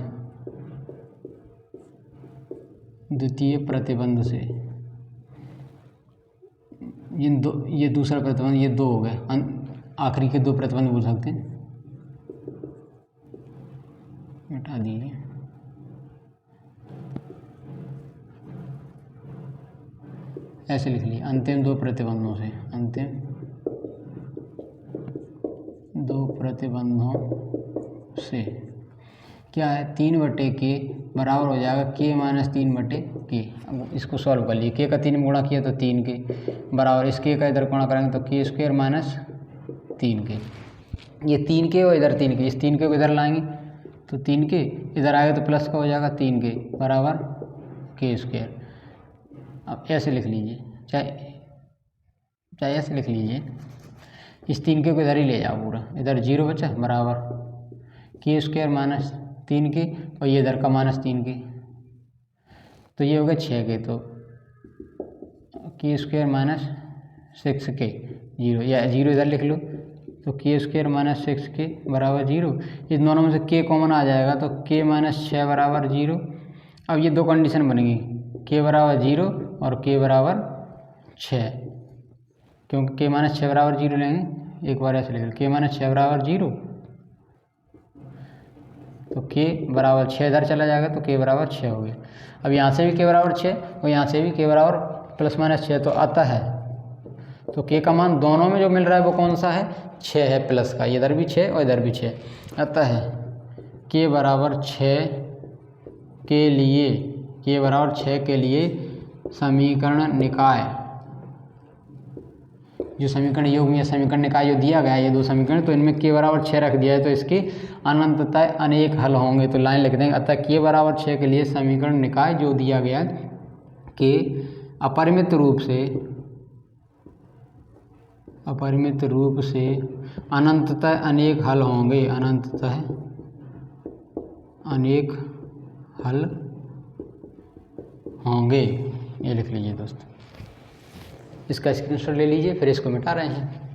से ये दूसरा प्रतिबंध, ये दो हो गए, आखिरी के दो प्रतिबंध बोल सकते हैं। मिटा दीजिए। ऐसे लिख लिए, अंतिम दो प्रतिबंधों से, अंतिम दो प्रतिबंधों से क्या है? 3 बटे K बराबर हो जाएगा K माइनस 3 बटे K। अब इसको सॉल्व कर लिए। K का 3 में गुणा किया तो 3K बराबर, इस K का इधर गुणा करेंगे तो K स्क्वायर माइनस 3K। ये 3K और इधर 3K, इस 3K को इधर लाएंगे तो 3K इधर आएगा तो प्लस का हो जाएगा 3K बराबर K स्क्वायर। अब ऐसे लिख लीजिए, चाहे ऐसे लिख लीजिए। इस 3K को इधर ही ले जाओ पूरा, इधर 0 बचा बराबर K स्क्वायर माइनस 3K और ये इधर का माइनस 3K। तो ये हो गया 6K। तो K स्क्वायर माइनस 6K 0, या 0 इधर लिख लो तो K स्क्वायर माइनस 6K बराबर 0। इन दोनों में से K कॉमन आ जाएगा तो K माइनस 6 बराबर 0। अब ये दो कंडीशन बनेगी, K बराबर 0 और K बराबर 6, क्योंकि K माइनस 6 बराबर 0 लेंगे। एक बार ऐसे लिख लो, K माइनस 6 बराबर 0 तो K बराबर 6 इधर चला जाएगा तो K बराबर 6 हो गया। अब यहाँ से भी K बराबर 6 और यहाँ से भी K बराबर प्लस माइनस 6, तो आता है तो K का मान दोनों में जो मिल रहा है वो कौन सा है? 6 है प्लस का, इधर भी 6 और इधर भी 6। आता है K बराबर 6 के लिए, K बराबर 6 के लिए समीकरण निकाय, जो समीकरण योग में समीकरण निकाय जो दिया गया है, ये दो समीकरण, तो इनमें K बराबर 6 रख दिया है तो इसके अनंततः अनेक हल होंगे। तो लाइन लिख देंगे, अतः K बराबर 6 के लिए समीकरण निकाय जो दिया गया है कि अपरिमित रूप से अनंततः अनेक हल होंगे, अनंततः अनेक हल होंगे। ये लिख लीजिए दोस्तों, इसका स्क्रीनशॉट ले लीजिए, फिर इसको मिटा रहे हैं।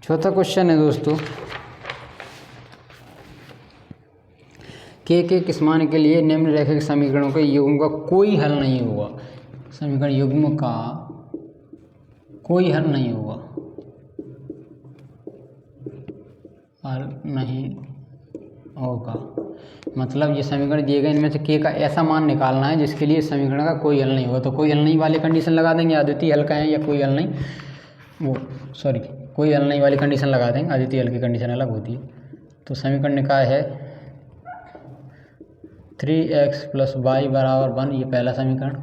चौथा क्वेश्चन है दोस्तों, के किस मान के लिए निम्नलिखित समीकरणों के युग्म का कोई हल नहीं होगा। समीकरण युग्म का कोई हल नहीं होगा, हल नहीं होगा मतलब ये समीकरण दिए गए इनमें से के का ऐसा मान निकालना है जिसके लिए समीकरण का कोई हल नहीं होगा। तो कोई हल नहीं वाली कंडीशन लगा देंगे, अद्वितीय हल का है या कोई हल नहीं, कोई हल नहीं वाली कंडीशन लगा देंगे, अद्वितीय हल की कंडीशन अलग होती है। तो समीकरण निकाय है 3x + y = 1, ये पहला समीकरण।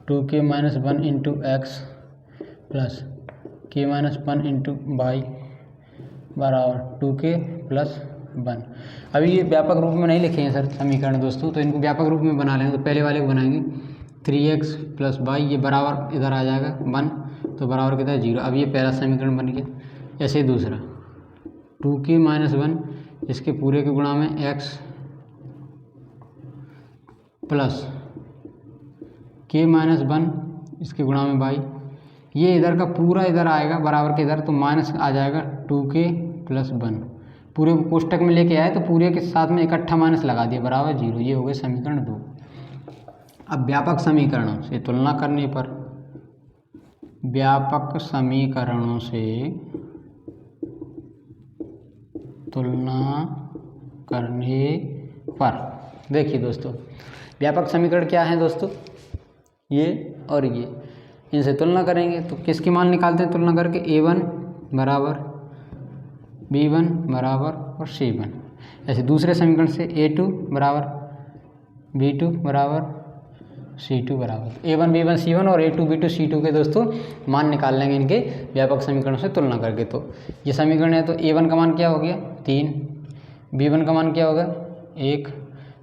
2k - 1 × x + k - 1 × y = 2k + 1। अभी ये व्यापक रूप में नहीं लिखे हैं सर समीकरण दोस्तों, तो इनको व्यापक रूप में बना लेंगे। तो पहले वाले को बनाएंगे 3x + y, ये बराबर इधर आ जाएगा 1, तो बराबर कितना है 0। अब ये पहला समीकरण बन गया। ऐसे ही दूसरा 2k - 1, इसके पूरे के गुणा में x + k - 1, इसके गुणा में y, ये इधर का पूरा इधर आएगा बराबर के इधर, तो माइनस आ जाएगा 2k + 1। पूरे को कोष्टक में लेके आए तो पूरे के साथ में इकट्ठा माइनस लगा दिया बराबर 0। ये हो गए समीकरण 2। अब व्यापक समीकरणों से तुलना करने पर, व्यापक समीकरणों से तुलना करने पर देखिए दोस्तों, व्यापक समीकरण क्या है दोस्तों, ये और ये, इनसे तुलना करेंगे तो किसकी मान निकालते हैं तुलना करके, a1 बराबर b1 बराबर और c1। ऐसे दूसरे समीकरण से a2 बराबर b2 बराबर c2 बराबर a1 b1 c1 और a2 b2 c2 के दोस्तों मान निकाल लेंगे इनके व्यापक समीकरणों से तुलना करके। तो ये समीकरण है, तो a1 का मान क्या हो गया 3, b1 का मान क्या होगा 1,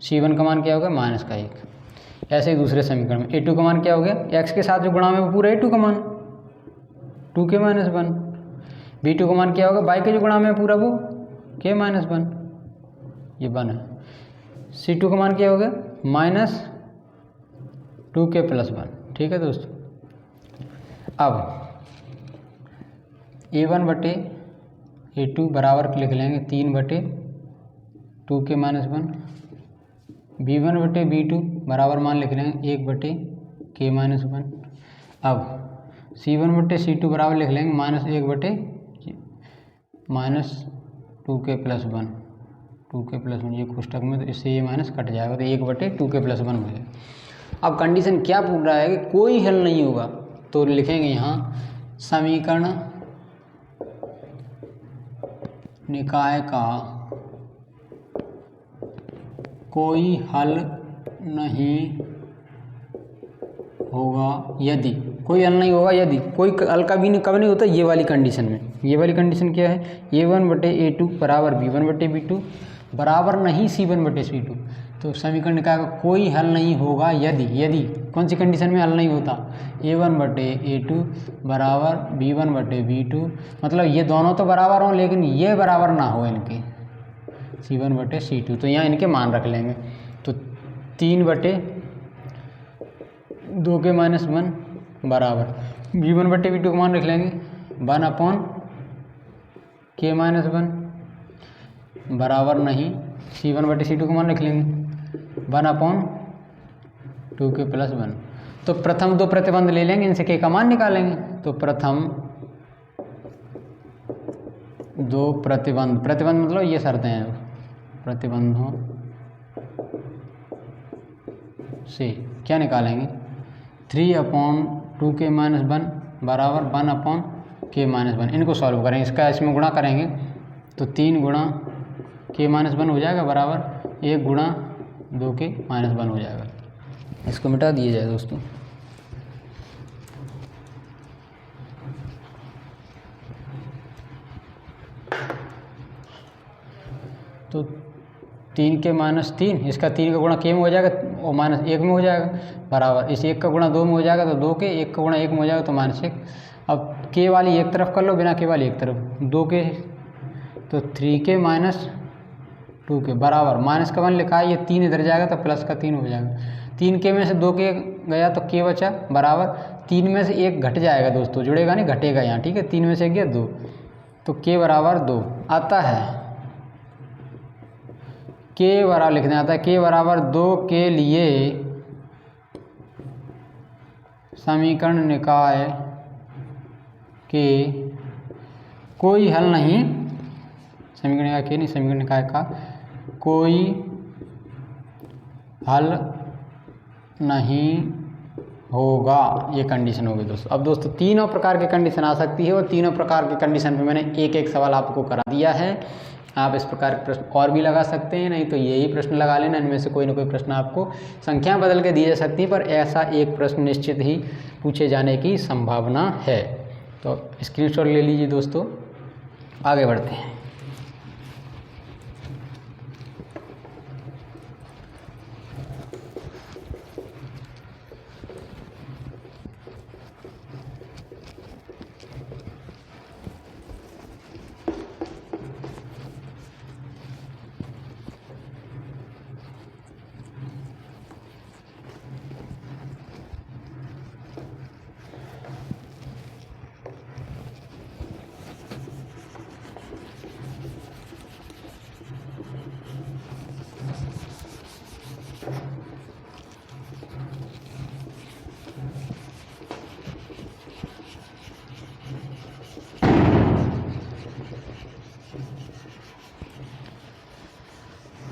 c1 का मान क्या होगा -1। ऐसे ही दूसरे समीकरण में a2 का मान क्या हो गया, x के साथ जो गुणा में वो पूरा a2 का मान 2k - 1, b2 का मान क्या होगा y के जो गुणा में पूरा वो k - 1, ये 1 है। c2 का मान क्या होगा -2k + 1। ठीक है दोस्तों। अब a1 बटे a2 बराबर लिख लेंगे 3 बटे 2k - 1, b1 बटे b2 बराबर मान लिख लेंगे 1 बटे k - 1। अब c1 बटे c2 बराबर लिख लेंगे -1 बटे -2k + 1, 2k + 1, ये कोष्टक में तो इससे ये माइनस कट जाएगा, तो 1 बटे 2k + 1 हो जाएगा। अब कंडीशन क्या पूछ रहा है कि कोई हल नहीं होगा, तो लिखेंगे यहाँ समीकरण निकाय का कोई हल नहीं होगा यदि, कोई हल नहीं होगा यदि, कोई हल कभी नहीं कब नहीं होता, ये वाली कंडीशन में। ये वाली कंडीशन क्या है, a1 बटे a2 बराबर b1 बटे b2 बराबर नहीं c1 बटे c2। तो समीकरण निकाय का कोई हल नहीं होगा यदि, यदि कौन सी कंडीशन में हल नहीं होता, a1 बटे a2 बराबर b1 बटे b2, मतलब ये दोनों तो बराबर हों लेकिन ये बराबर ना हो इनके, c1 बटे c2। तो यहाँ इनके मान रख लेंगे, तो 3 बटे 2k - 1 बराबर b1 बटे b2 का मान रख लेंगे 1/k - 1 बराबर नहीं c1 बटे c2 का मान रख लेंगे 1/2k + 1। तो प्रथम दो प्रतिबंध ले लेंगे, इनसे k का मान निकालेंगे। तो प्रथम दो प्रतिबंध, प्रतिबंध मतलब ये शर्तें हैं, प्रतिबंधों से क्या निकालेंगे 3/2k - 1 बराबर 1/k - 1। इनको सॉल्व करेंगे, इसका इसमें गुणा करेंगे तो 3 गुणा k - 1 हो जाएगा बराबर 1 गुणा 2k - 1 हो जाएगा। इसको मिटा दिया जाए दोस्तों। तो 3k - 3, इसका 3 का गुणा k में हो जाएगा और -1 में हो जाएगा बराबर, इस 1 का गुणा 2 में हो जाएगा तो 2k, 1 का गुणा 1 में हो जाएगा तो -1। अब k वाली एक तरफ कर लो, बिना k वाली एक तरफ, 2k तो 3k - 2k बराबर माइनस का 1 लिखा है, ये 3 इधर जाएगा तो प्लस का 3 हो जाएगा। 3k में से 2k गया तो k बचा बराबर 3 में से 1 घट जाएगा दोस्तों, जुड़ेगा नहीं घटेगा यहाँ, ठीक है। 3 में से गया 2 तो k बराबर 2 आता है। के बराबर लिखना आता है के बराबर 2 के लिए समीकरण निकाय के कोई हल नहीं, समीकरण निकाय के नहीं, समीकरण निकाय का कोई हल नहीं होगा, ये कंडीशन होगी दोस्तों। अब दोस्तों तीनों प्रकार की कंडीशन आ सकती है और तीनों प्रकार की कंडीशन पे मैंने एक एक सवाल आपको करा दिया है। आप इस प्रकार के प्रश्न और भी लगा सकते हैं, नहीं तो यही प्रश्न लगा लेना। इनमें से कोई ना कोई प्रश्न आपको संख्या बदल के दी जा सकती है, पर ऐसा एक प्रश्न निश्चित ही पूछे जाने की संभावना है। तो स्क्रीनशॉट ले लीजिए दोस्तों, आगे बढ़ते हैं।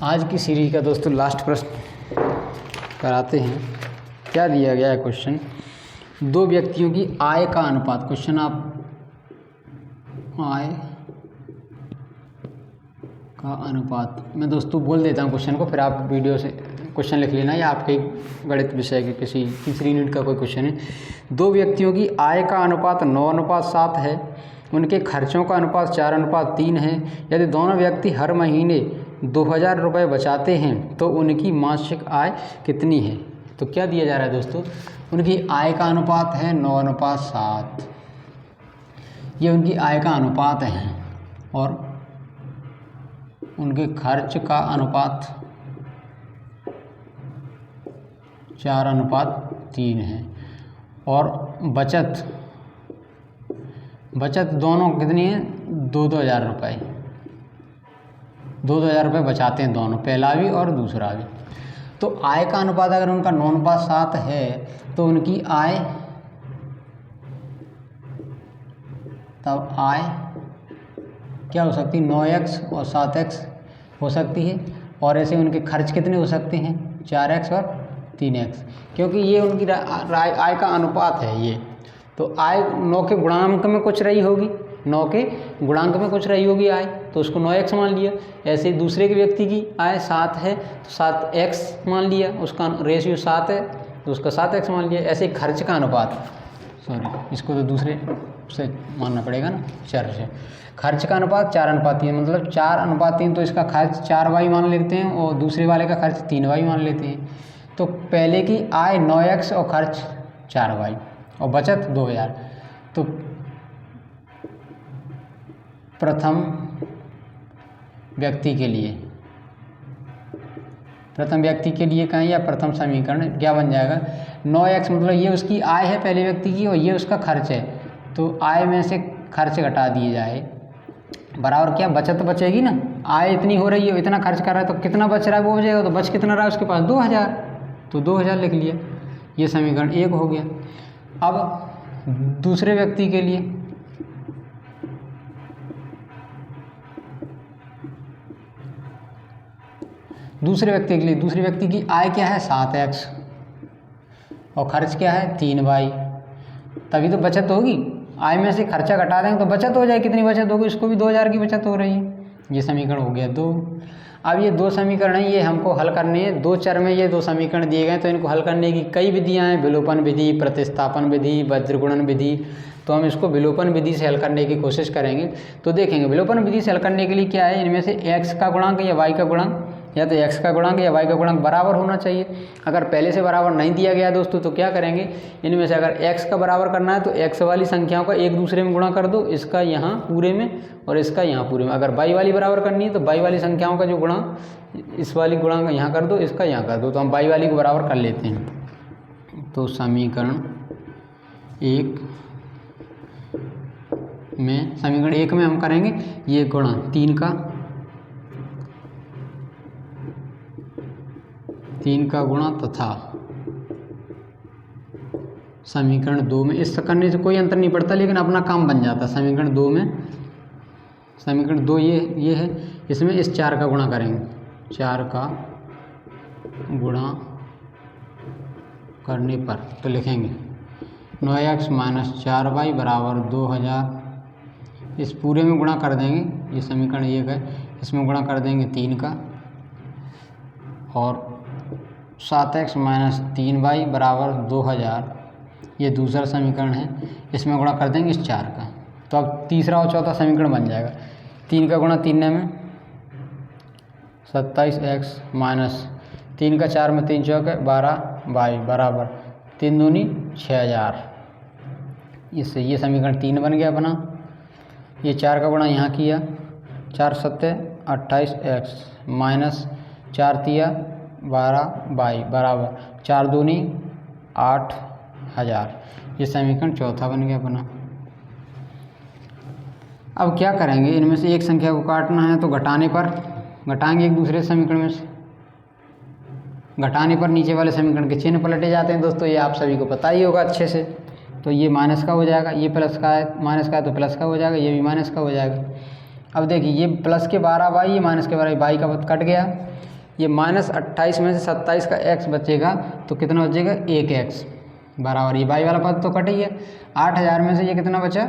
आज की सीरीज का दोस्तों लास्ट प्रश्न कराते हैं। क्या दिया गया है क्वेश्चन, दो व्यक्तियों की आय का अनुपात। क्वेश्चन आप आय का अनुपात, मैं दोस्तों बोल देता हूँ क्वेश्चन को, फिर आप वीडियो से क्वेश्चन लिख लेना, या आपके गणित विषय के किसी तीसरी यूनिट का कोई क्वेश्चन है। दो व्यक्तियों की आय का अनुपात 9:7 है, उनके खर्चों का अनुपात 4:3 है। यदि दोनों व्यक्ति हर महीने 2000 रुपये बचाते हैं तो उनकी मासिक आय कितनी है। तो क्या दिया जा रहा है दोस्तों, उनकी आय का अनुपात है 9:7, ये उनकी आय का अनुपात है, और उनके खर्च का अनुपात 4:3 है, और बचत दोनों कितनी है, 2,000 रुपये, 2,000 रुपये बचाते हैं दोनों, पहला भी और दूसरा भी। तो आय का अनुपात अगर उनका 9:7 है तो उनकी आय, तब आय क्या हो सकती है, 9x और 7x हो सकती है, और ऐसे उनके खर्च कितने हो सकते हैं, 4x और 3x, क्योंकि ये उनकी आय का अनुपात है ये। तो आय 9 के गुणांक में कुछ रही होगी, 9 के गुणांक में कुछ रही होगी आय, तो उसको 9x मान लिया। ऐसे दूसरे के व्यक्ति की आय 7 है तो 7x मान लिया, उसका रेशियो 7 है तो उसका 7x मान लिया। ऐसे खर्च का अनुपात, सॉरी इसको तो दूसरे से मानना पड़ेगा ना, चर से। खर्च का अनुपात 4:3, मतलब 4:3, तो इसका खर्च 4y मान लेते हैं और दूसरे वाले का खर्च 3y मान लेते हैं। तो पहले की आय 9x और खर्च 4y और बचत 2000। तो प्रथम व्यक्ति के लिए कहें, या प्रथम समीकरण क्या बन जाएगा, 9x मतलब ये उसकी आय है पहले व्यक्ति की, और ये उसका खर्च है, तो आय में से खर्च घटा दिए जाए, बराबर क्या, बचत बचेगी ना। आय इतनी हो रही है, इतना खर्च कर रहा है, तो कितना बच रहा है वो बचेगा, तो बच कितना रहा है उसके पास, 2000, तो 2000 लिख लिया। ये समीकरण 1 हो गया। अब दूसरे व्यक्ति के लिए, दूसरे व्यक्ति की आय क्या है, 7x, और खर्च क्या है, 3y, तभी तो बचत होगी। आय में से खर्चा घटा देंगे तो बचत हो जाए, कितनी बचत होगी, इसको भी 2000 की बचत हो रही है। ये समीकरण हो गया 2। अब ये 2 समीकरण हैं, ये हमको हल करने हैं। 2 चर में ये 2 समीकरण दिए गए, तो इनको हल करने की कई विधियां हैं, विलोपन विधि, प्रतिस्थापन विधि, वज्रगुणन विधि। तो हम इसको विलोपन विधि से हल करने की कोशिश करेंगे। तो देखेंगे विलोपन विधि से हल करने के लिए क्या है, इनमें से x का गुणांक या y का गुणांक, या तो x का गुणांक या y का गुणांक बराबर होना चाहिए। अगर पहले से बराबर नहीं दिया गया दोस्तों, तो क्या करेंगे, इनमें से अगर x का बराबर करना है तो x वाली संख्याओं का एक दूसरे में गुणा कर दो, इसका यहाँ पूरे में और इसका यहाँ पूरे में। अगर y वाली बराबर करनी है तो y वाली संख्याओं का जो गुणा, इस वाली गुणांक यहाँ कर दो, इसका यहाँ कर दो, तो हम y वाली को बराबर कर लेते हैं। तो समीकरण 1 में हम करेंगे ये गुणा 3 का 3 का गुणा तथा समीकरण 2 में, इस करने से कोई अंतर नहीं पड़ता लेकिन अपना काम बन जाता। समीकरण 2 में, समीकरण 2 ये है, इसमें इस 4 का गुणा करेंगे, 4 का गुणा करने पर तो लिखेंगे 9x माइनस 4y बराबर 2000। इस पूरे में गुणा कर देंगे, ये समीकरण 1 है, इसमें गुणा कर देंगे 3 का, और 7x माइनस 3y बराबर 2000, ये दूसरा समीकरण है, इसमें गुणा कर देंगे इस 4 का। तो अब तीसरा और चौथा समीकरण बन जाएगा। 3 का गुणा 3 में 27x माइनस 3 का 4 में 3 चौके 12y बराबर 3 दूनी 6000। इससे ये समीकरण 3 बन गया अपना। ये 4 का गुणा यहाँ किया, 4 सत्ते 28x माइनस 4 तिया 12y बराबर 4 दूनी 8000। ये समीकरण चौथा बन गया अपना। अब क्या करेंगे, इनमें से एक संख्या को काटना है तो घटाने पर घटाएंगे एक दूसरे समीकरण में से। घटाने पर नीचे वाले समीकरण के चिन्ह पलटे जाते हैं दोस्तों, ये आप सभी को पता ही होगा अच्छे से। तो ये माइनस का हो जाएगा, ये प्लस का है, माइनस का है तो प्लस का हो जाएगा, ये भी माइनस का हो जाएगा। अब देखिए ये प्लस के 12y, ये माइनस के 12y का कट गया। ये माइनस 28 में से 27 का x बचेगा तो कितना बचेगा, 1x बराबर, ये y वाला पद तो कट ही है। 8000 में से ये कितना बचा,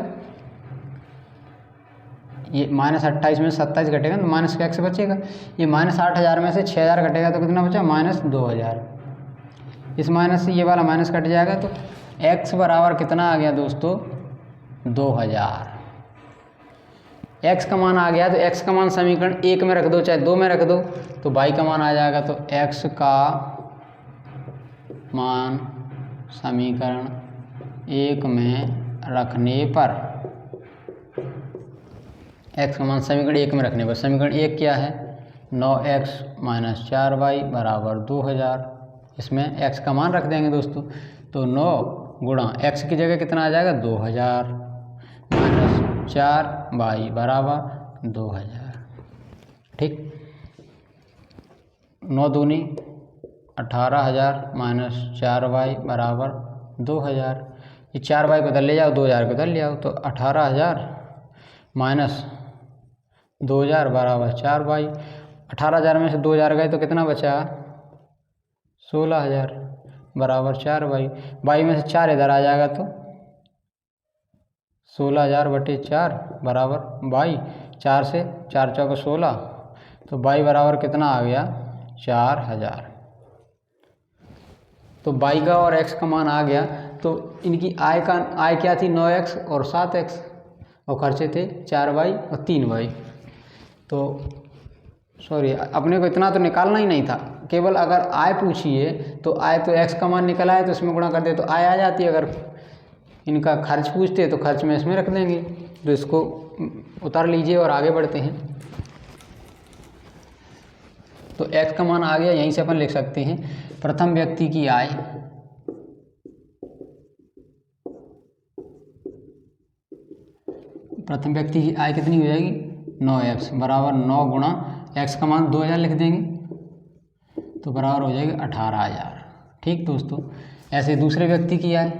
ये माइनस 28 में से 27 घटेगा तो माइनस का x बचेगा। ये माइनस 8000 में से 6000 घटेगा तो कितना बचा, माइनस 2000। इस माइनस से ये वाला माइनस कट जाएगा तो x बराबर कितना आ गया दोस्तों, 2000। x का मान आ गया तो x का मान समीकरण 1 में रख दो चाहे 2 में रख दो, तो y का मान आ जाएगा। तो x का मान समीकरण 1 में रखने पर, x का मान समीकरण 1 में रखने पर, समीकरण 1 क्या है, 9x माइनस 4y बराबर 2000। इसमें x का मान रख देंगे दोस्तों, तो 9 गुणा x की जगह कितना आ जाएगा, 2000 माइनस 4y बराबर 2000। ठीक, 9 दूनी 18000 माइनस 4y बराबर 2000। ये 4y को उधर ले जाओ, 2000 को उधर ले आओ, तो 18000 माइनस 2000 बराबर 4y। 18000 में से 2000 गए तो कितना बचा, 16000 बराबर 4y। y में से 4 इधर आ जाएगा तो 16000 बटे 4 बराबर y। 4 से 4 चौके 16, तो y बराबर कितना आ गया, 4000। तो y का और x का मान आ गया। तो इनकी आय क्या थी, 9x और 7x, और खर्चे थे 4y और 3y। तो सॉरी, अपने को इतना तो निकालना ही नहीं था, केवल अगर आय पूछिए तो आय तो x का मान निकला है तो इसमें गुणा कर दे तो आय आ जाती है। अगर इनका खर्च पूछते तो खर्च में इसमें रख देंगे। तो इसको उतार लीजिए और आगे बढ़ते हैं। तो x का मान आ गया, यहीं से अपन लिख सकते हैं प्रथम व्यक्ति की आय कितनी हो जाएगी, 9x बराबर 9 गुणा x का मान 2000 लिख देंगे तो बराबर हो जाएगी 18000। ठीक दोस्तों, ऐसे दूसरे व्यक्ति की आय,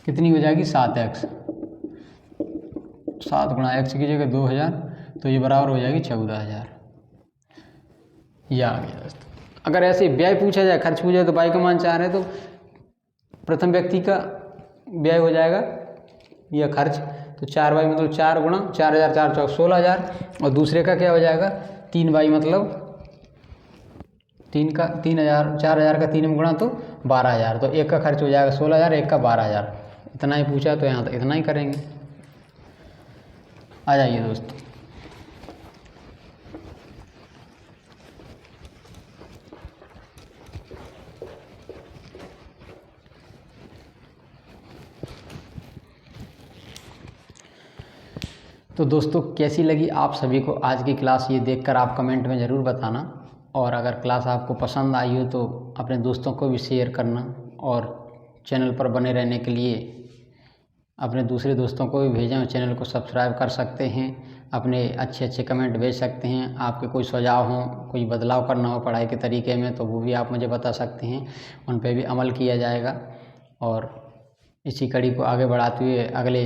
कितनी हो जाएगी, 7x। 7 गुणा x की जगह 2000, तो ये बराबर हो जाएगी 14000। यह आ गया दोस्तों। अगर ऐसे व्यय पूछा जाए, खर्च पूछा जाए, तो y का मान 4 है तो प्रथम व्यक्ति का व्यय हो जाएगा यह खर्च, तो 4y मतलब 4 गुणा 4000, 4 चौक 16000, और दूसरे का क्या हो जाएगा, 3y मतलब 3000, 4000 का 3 में गुणा तो 12000। तो एक का खर्च हो जाएगा 16000, एक का 12000। इतना ही पूछा तो यहाँ तक इतना ही करेंगे। आ जाइए दोस्तों, तो दोस्तों कैसी लगी आप सभी को आज की क्लास, ये देखकर आप कमेंट में ज़रूर बताना। और अगर क्लास आपको पसंद आई हो तो अपने दोस्तों को भी शेयर करना, और चैनल पर बने रहने के लिए अपने दूसरे दोस्तों को भी भेजें और चैनल को सब्सक्राइब कर सकते हैं। अपने अच्छे अच्छे कमेंट भेज सकते हैं। आपके कोई सुझाव हों, कोई बदलाव करना हो पढ़ाई के तरीके में, तो वो भी आप मुझे बता सकते हैं, उन पे भी अमल किया जाएगा। और इसी कड़ी को आगे बढ़ाते हुए अगले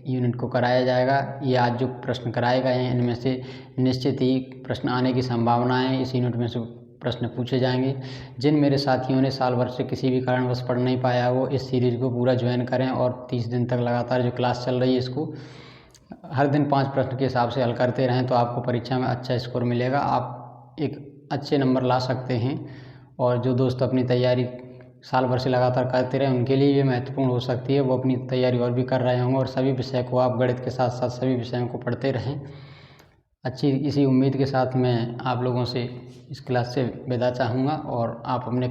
यूनिट को कराया जाएगा। ये आज जो प्रश्न कराए गए हैं इनमें से निश्चित ही प्रश्न आने की संभावना है। इस यूनिट में से प्रश्न पूछे जाएंगे। जिन मेरे साथियों ने साल भर से किसी भी कारणवश पढ़ नहीं पाया वो इस सीरीज़ को पूरा ज्वाइन करें और 30 दिन तक लगातार जो क्लास चल रही है इसको हर दिन 5 प्रश्न के हिसाब से हल करते रहें तो आपको परीक्षा में अच्छा स्कोर मिलेगा। आप एक अच्छे नंबर ला सकते हैं। और जो दोस्त अपनी तैयारी साल भर से लगातार करते रहे उनके लिए ये महत्वपूर्ण हो सकती है। वो अपनी तैयारी और भी कर रहे होंगे और सभी विषय को आप गणित के साथ साथ सभी विषयों को पढ़ते रहें। अच्छी इसी उम्मीद के साथ मैं आप लोगों से इस क्लास से विदा चाहूँगा और आप अपने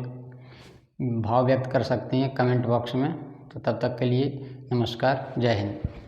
भाव व्यक्त कर सकते हैं कमेंट बॉक्स में। तो तब तक के लिए नमस्कार, जय हिंद।